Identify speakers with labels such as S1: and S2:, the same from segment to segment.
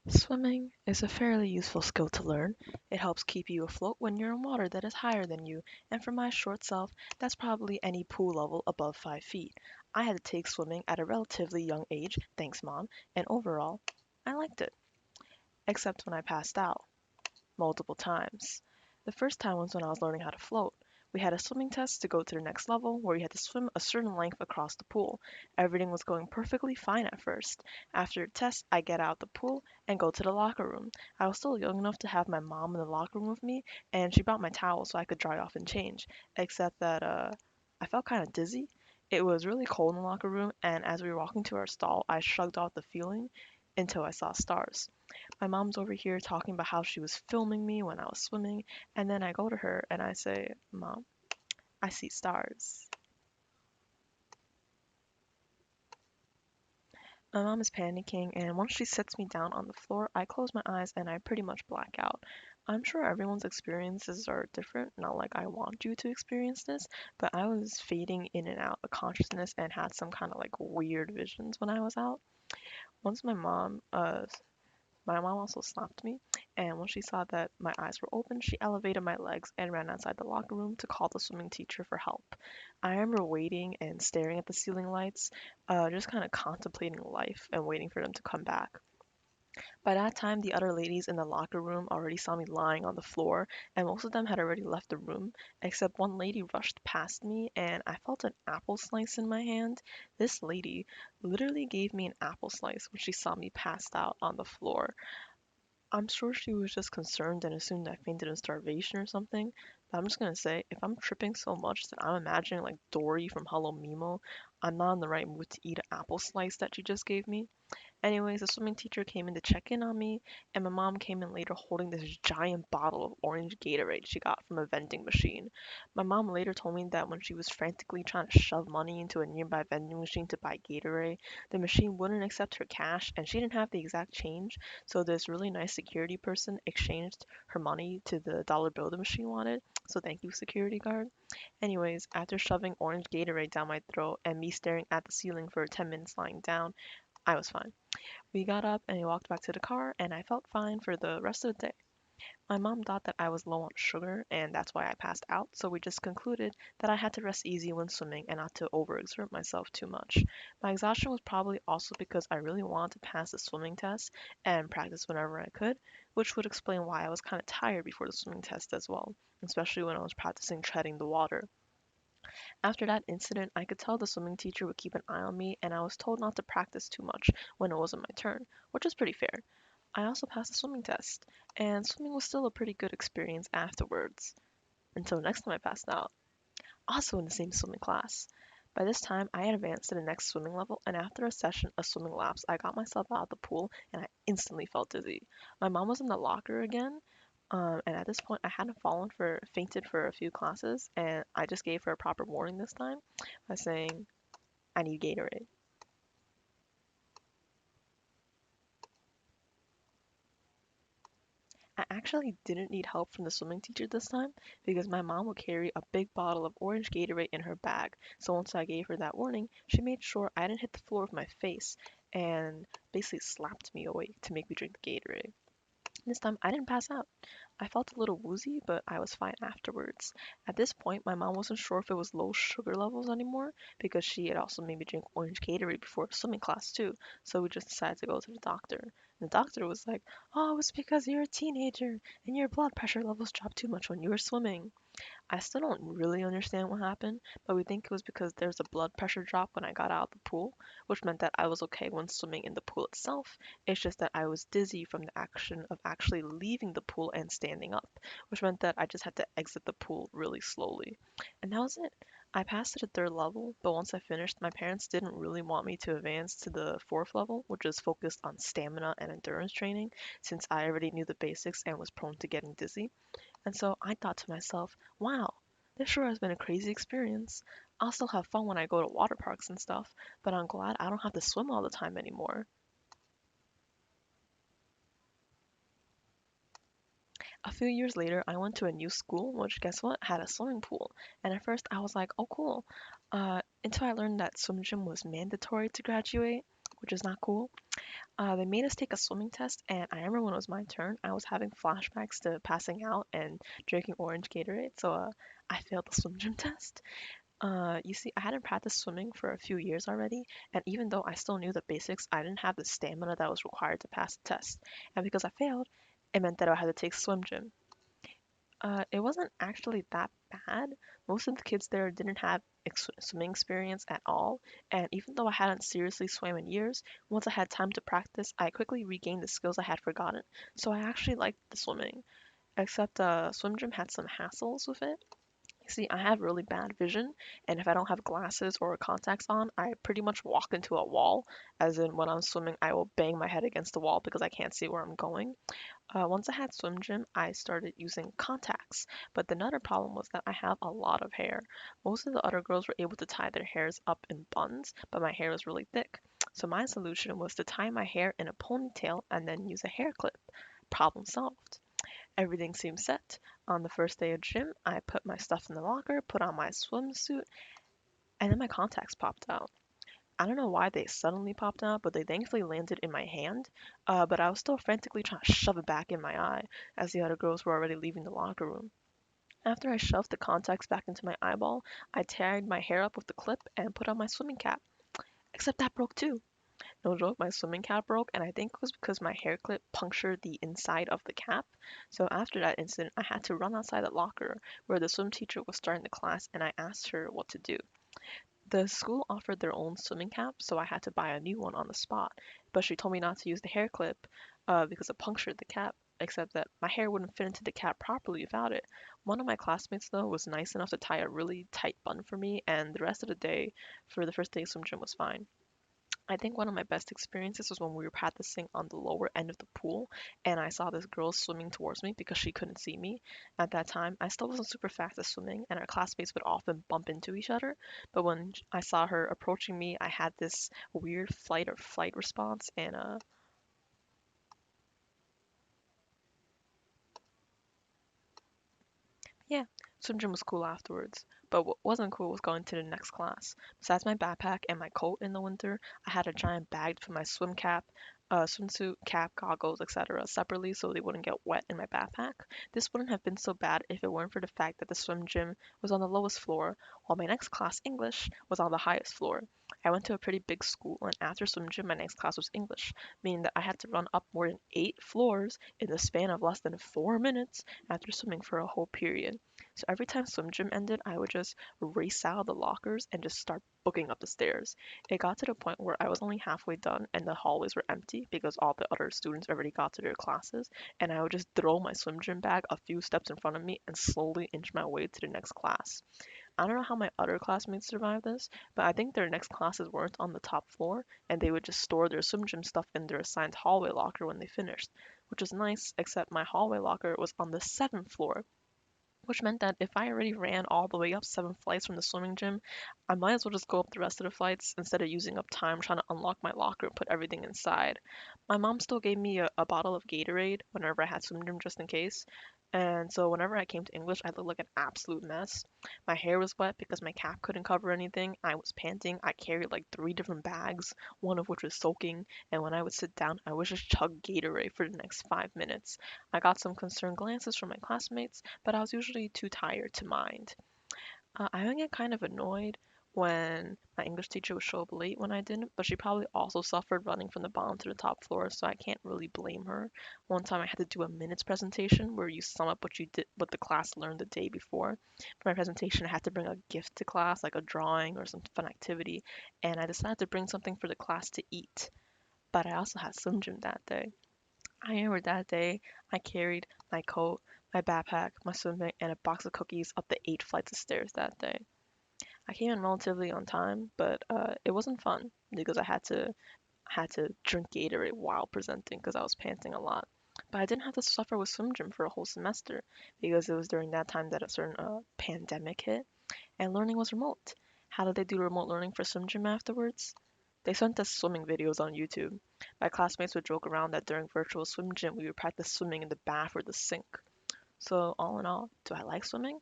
S1: Swimming is a fairly useful skill to learn. It helps keep you afloat when you're in water that is higher than you, and for my short self, that's probably any pool level above 5 feet. I had to take swimming at a relatively young age, thanks mom, and overall, I liked it, except when I passed out multiple times. The first time was when I was learning how to float. We had a swimming test to go to the next level where you had to swim a certain length across the pool. Everything was going perfectly fine at first. After the test, I get out the pool and go to the locker room. I was still young enough to have my mom in the locker room with me, and she brought my towel so I could dry off and change. Except that I felt kind of dizzy. It was really cold in the locker room, and as we were walking to our stall, I shrugged off the feeling until I saw stars. My mom's over here talking about how she was filming me when I was swimming, and then I go to her and I say, Mom, I see stars. My mom is panicking, and once she sets me down on the floor, I close my eyes and I pretty much black out. I'm sure everyone's experiences are different, not like I want you to experience this, but I was fading in and out of consciousness and had some kind of like weird visions when I was out. Once my mom also slapped me, and when she saw that my eyes were open, she elevated my legs and ran outside the locker room to call the swimming teacher for help. I remember waiting and staring at the ceiling lights, just kind of contemplating life and waiting for them to come back. By that time, the other ladies in the locker room already saw me lying on the floor, and most of them had already left the room, except one lady rushed past me, and I felt an apple slice in my hand. This lady literally gave me an apple slice when she saw me passed out on the floor. I'm sure she was just concerned and assumed I fainted in starvation or something. But I'm just gonna say, if I'm tripping so much that I'm imagining like Dory from Hello Mimo, I'm not in the right mood to eat an apple slice that she just gave me. Anyways, the swimming teacher came in to check in on me, and my mom came in later holding this giant bottle of orange Gatorade she got from a vending machine. My mom later told me that when she was frantically trying to shove money into a nearby vending machine to buy Gatorade, the machine wouldn't accept her cash, and she didn't have the exact change, so this really nice security person exchanged her money to the dollar bill the machine wanted. So thank you, security guard. Anyways, after shoving orange Gatorade down my throat and me staring at the ceiling for 10 minutes lying down, I was fine. We got up and we walked back to the car, and I felt fine for the rest of the day. My mom thought that I was low on sugar, and that's why I passed out, so we just concluded that I had to rest easy when swimming and not to overexert myself too much. My exhaustion was probably also because I really wanted to pass the swimming test and practice whenever I could, which would explain why I was kind of tired before the swimming test as well, especially when I was practicing treading the water. After that incident, I could tell the swimming teacher would keep an eye on me, and I was told not to practice too much when it wasn't my turn, which was pretty fair. I also passed the swimming test, and swimming was still a pretty good experience afterwards, until the next time I passed out, also in the same swimming class. By this time, I had advanced to the next swimming level, and after a session of swimming laps, I got myself out of the pool and I instantly felt dizzy. My mom was in the locker again, and at this point, I hadn't fainted for a few classes, and I just gave her a proper warning this time by saying, I need Gatorade. I actually didn't need help from the swimming teacher this time because my mom would carry a big bottle of orange Gatorade in her bag. So once I gave her that warning, she made sure I didn't hit the floor with my face and basically slapped me awake to make me drink the Gatorade. This time I didn't pass out. I felt a little woozy, but I was fine afterwards. At this point, my mom wasn't sure if it was low sugar levels anymore because she had also made me drink orange Gatorade before swimming class too. So we just decided to go to the doctor. And the doctor was like, "Oh, it's because you're a teenager and your blood pressure levels dropped too much when you were swimming." I still don't really understand what happened, but we think it was because there's a blood pressure drop when I got out of the pool, which meant that I was okay when swimming in the pool itself. It's just that I was dizzy from the action of actually leaving the pool and standing up, which meant that I just had to exit the pool really slowly. And that was it. I passed to the third level, but once I finished, my parents didn't really want me to advance to the fourth level, which is focused on stamina and endurance training, since I already knew the basics and was prone to getting dizzy. And so I thought to myself, wow, this sure has been a crazy experience. I'll still have fun when I go to water parks and stuff, but I'm glad I don't have to swim all the time anymore. A few years later, I went to a new school, which guess what, had a swimming pool. And at first I was like, oh cool, until I learned that swim gym was mandatory to graduate, which is not cool. They made us take a swimming test, and I remember when it was my turn, I was having flashbacks to passing out and drinking orange Gatorade, so I failed the swim gym test. You see, I hadn't practiced swimming for a few years already, and even though I still knew the basics, I didn't have the stamina that was required to pass the test. And because I failed, it meant that I had to take swim gym. It wasn't actually that bad. Most of the kids there didn't have swimming experience at all, and even though I hadn't seriously swam in years, once I had time to practice, I quickly regained the skills I had forgotten. So I actually liked the swimming, except swim gym had some hassles with it. You see, I have really bad vision, and if I don't have glasses or contacts on, I pretty much walk into a wall. As in, when I'm swimming, I will bang my head against the wall because I can't see where I'm going. Once I had swim gym, I started using contacts. But another problem was that I have a lot of hair. Most of the other girls were able to tie their hairs up in buns, but my hair was really thick. So my solution was to tie my hair in a ponytail and then use a hair clip. Problem solved. Everything seemed set. On the first day of gym, I put my stuff in the locker, put on my swimsuit, and then my contacts popped out. I don't know why they suddenly popped out, but they thankfully landed in my hand. But I was still frantically trying to shove it back in my eye as the other girls were already leaving the locker room. After I shoved the contacts back into my eyeball, I tied my hair up with the clip and put on my swimming cap. Except that broke too. No joke, my swimming cap broke, and I think it was because my hair clip punctured the inside of the cap. So after that incident, I had to run outside the locker where the swim teacher was starting the class, and I asked her what to do. The school offered their own swimming cap, so I had to buy a new one on the spot. But she told me not to use the hair clip because it punctured the cap, except that my hair wouldn't fit into the cap properly without it. One of my classmates, though, was nice enough to tie a really tight bun for me, and the rest of the day for the first day of swim gym was fine. I think one of my best experiences was when we were practicing on the lower end of the pool, and I saw this girl swimming towards me because she couldn't see me. At that time, I still wasn't super fast at swimming, and our classmates would often bump into each other. But when I saw her approaching me, I had this weird flight or flight response, and yeah, swim gym was cool afterwards. But what wasn't cool was going to the next class. Besides my backpack and my coat in the winter, I had a giant bag for my swim cap, swimsuit, cap, goggles, etc. separately so they wouldn't get wet in my backpack. This wouldn't have been so bad if it weren't for the fact that the swim gym was on the lowest floor, while my next class, English, was on the highest floor. I went to a pretty big school, and after swim gym, my next class was English, meaning that I had to run up more than 8 floors in the span of less than 4 minutes after swimming for a whole period. So every time swim gym ended, I would just race out of the lockers and just start booking up the stairs. It got to the point where I was only halfway done and the hallways were empty because all the other students already got to their classes, and I would just throw my swim gym bag a few steps in front of me and slowly inch my way to the next class. I don't know how my other classmates survived this, but I think their next classes weren't on the top floor, and they would just store their swim gym stuff in their assigned hallway locker when they finished, which was nice, except my hallway locker was on the 7th floor, which meant that if I already ran all the way up 7 flights from the swimming gym, I might as well just go up the rest of the flights instead of using up time trying to unlock my locker and put everything inside. My mom still gave me a bottle of Gatorade whenever I had swim gym just in case. And so whenever I came to English, I looked like an absolute mess. My hair was wet because my cap couldn't cover anything. I was panting. I carried like 3 different bags, one of which was soaking. And when I would sit down, I would just chug Gatorade for the next 5 minutes. I got some concerned glances from my classmates, but I was usually too tired to mind. I would get kind of annoyed when my English teacher would show up late when I didn't, but she probably also suffered running from the bottom to the top floor, so I can't really blame her. One time I had to do a minutes presentation where you sum up what you did, what the class learned the day before. For my presentation, I had to bring a gift to class, like a drawing or some fun activity, and I decided to bring something for the class to eat. But I also had swim gym that day. I remember that day I carried my coat, my backpack, my swim bag, and a box of cookies up the 8 flights of stairs that day. I came in relatively on time, but it wasn't fun because I had to drink Gatorade while presenting because I was panting a lot. But I didn't have to suffer with swim gym for a whole semester because it was during that time that a certain pandemic hit and learning was remote. How did they do remote learning for swim gym afterwards? They sent us swimming videos on YouTube. My classmates would joke around that during virtual swim gym we would practice swimming in the bath or the sink. So all in all, do I like swimming?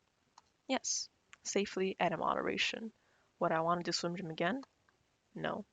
S1: Yes, safely and in moderation. Would I want to do swim gym again? No.